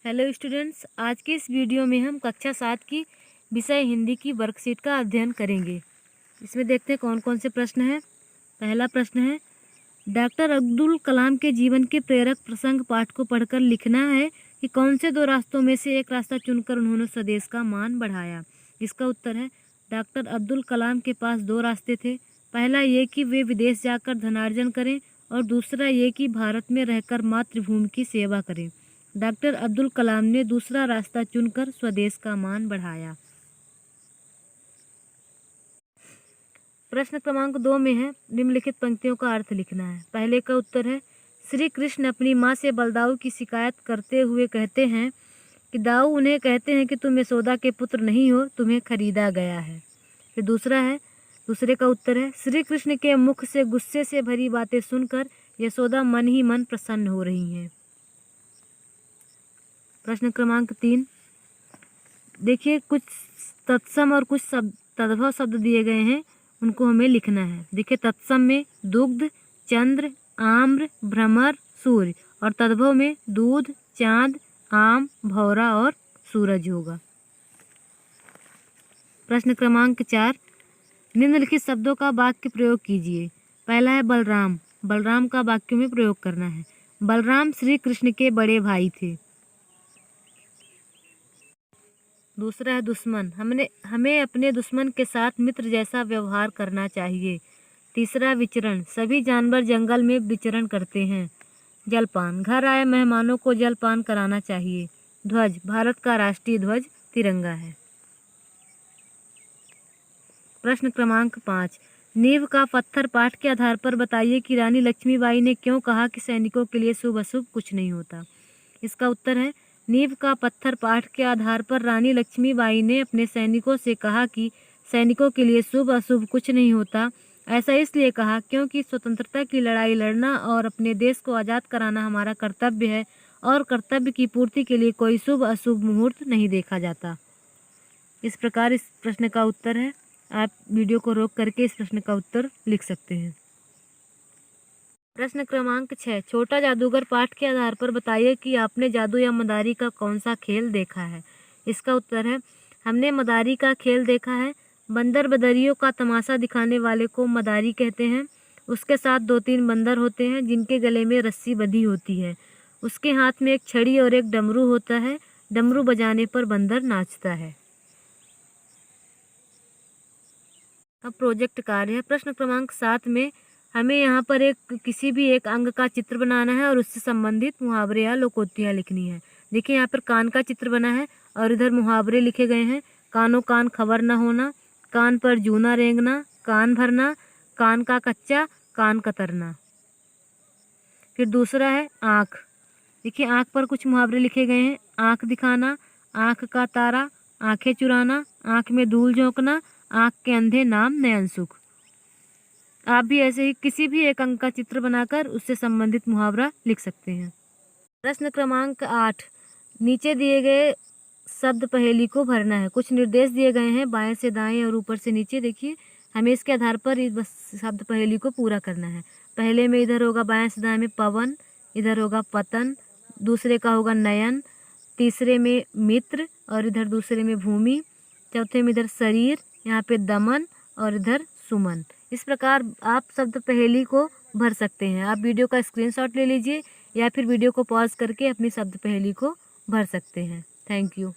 Hello students, आज के इस वीडियो में हम कक्षा 7 की विषय हिंदी की वर्कशीट का अध्ययन करेंगे। इसमें देखते हैं कौन कौन से प्रश्न हैं। पहला प्रश्न है, डॉक्टर अब्दुल कलाम के जीवन के प्रेरक प्रसंग पाठ को पढ़कर लिखना है कि कौन से दो रास्तों में से एक रास्ता चुनकर उन्होंने स्वदेश का मान बढ़ाया। इसका उत्तर है, डॉक्टर अब्दुल कलाम के पास दो रास्ते थे। पहला ये कि वे विदेश जाकर धनार्जन करें और दूसरा ये कि भारत में रहकर मातृभूमि की सेवा करें। डॉक्टर अब्दुल कलाम ने दूसरा रास्ता चुनकर स्वदेश का मान बढ़ाया। प्रश्न क्रमांक 2 में है, निम्नलिखित पंक्तियों का अर्थ लिखना है। पहले का उत्तर है, श्री कृष्ण अपनी माँ से बलदाऊ की शिकायत करते हुए कहते हैं कि दाऊ उन्हें कहते हैं कि तुम यशोदा के पुत्र नहीं हो, तुम्हें खरीदा गया है। फिर दूसरे का उत्तर है, श्री कृष्ण के मुख से गुस्से से भरी बातें सुनकर यशोदा मन ही मन प्रसन्न हो रही हैं। प्रश्न क्रमांक 3, देखिए कुछ तत्सम और कुछ तद्भव शब्द दिए गए हैं, उनको हमें लिखना है। देखिए तत्सम में दुग्ध, चंद्र, आम्र, भ्रमर, सूर्य और तद्भव में दूध, चांद, आम, भौरा और सूरज होगा। प्रश्न क्रमांक 4, निम्नलिखित शब्दों का वाक्य प्रयोग कीजिए। पहला है बलराम, बलराम का वाक्यों में प्रयोग करना है। बलराम श्री कृष्ण के बड़े भाई थे। दूसरा है दुश्मन, हमें अपने दुश्मन के साथ मित्र जैसा व्यवहार करना चाहिए। तीसरा विचरण, सभी जानवर जंगल में विचरण करते हैं। जलपान, घर आए मेहमानों को जलपान कराना चाहिए। ध्वज, भारत का राष्ट्रीय ध्वज तिरंगा है। प्रश्न क्रमांक 5, नींव का पत्थर पाठ के आधार पर बताइए कि रानी लक्ष्मीबाई ने क्यों कहा कि सैनिकों के लिए शुभ अशुभ कुछ नहीं होता। इसका उत्तर है, नींव का पत्थर पाठ के आधार पर रानी लक्ष्मीबाई ने अपने सैनिकों से कहा कि सैनिकों के लिए शुभ अशुभ कुछ नहीं होता। ऐसा इसलिए कहा क्योंकि स्वतंत्रता की लड़ाई लड़ना और अपने देश को आज़ाद कराना हमारा कर्तव्य है और कर्तव्य की पूर्ति के लिए कोई शुभ अशुभ मुहूर्त नहीं देखा जाता। इस प्रकार इस प्रश्न का उत्तर है। आप वीडियो को रोक करके इस प्रश्न का उत्तर लिख सकते हैं। प्रश्न क्रमांक 6, छोटा जादूगर पाठ के आधार पर बताइए कि आपने जादू या मदारी का कौन सा खेल देखा है। इसका उत्तर है, हमने मदारी का खेल देखा है। बंदर बदरियों का तमाशा दिखाने वाले को मदारी कहते हैं। उसके साथ 2-3 बंदर होते हैं जिनके गले में रस्सी बंधी होती है। उसके हाथ में एक छड़ी और एक डमरू होता है। डमरू बजाने पर बंदर नाचता है। अब प्रोजेक्ट कार्य है। प्रश्न क्रमांक 7 में हमें यहाँ पर किसी भी एक अंग का चित्र बनाना है और उससे संबंधित मुहावरे या लोकोक्तियाँ लिखनी है। देखिए यहाँ पर कान का चित्र बना है और इधर मुहावरे लिखे गए हैं। कानो कान खबर न होना, कान पर जूना रेंगना, कान भरना, कान का कच्चा, कान कतरना। फिर दूसरा है आँख। देखिए आँख पर कुछ मुहावरे लिखे गए हैं। आँख दिखाना, आँख का तारा, आँखें चुराना, आँख में धूल झोंकना, आँख के अंधे नाम नयन सुख। आप भी ऐसे ही किसी भी एक अंक का चित्र बनाकर उससे संबंधित मुहावरा लिख सकते हैं। प्रश्न क्रमांक 8, नीचे दिए गए शब्द पहेली को भरना है। कुछ निर्देश दिए गए हैं बाएं से दाएं और ऊपर से नीचे। देखिए हमें इसके आधार पर इस शब्द पहेली को पूरा करना है। पहले में इधर होगा बाएं से दाएं में पवन, इधर होगा पतन, दूसरे का होगा नयन, तीसरे में मित्र और इधर दूसरे में भूमि, चौथे में इधर शरीर, यहाँ पे दमन और इधर सुमन। इस प्रकार आप शब्द पहेली को भर सकते हैं। आप वीडियो का स्क्रीनशॉट ले लीजिए या फिर वीडियो को पॉज करके अपनी शब्द पहेली को भर सकते हैं। Thank you.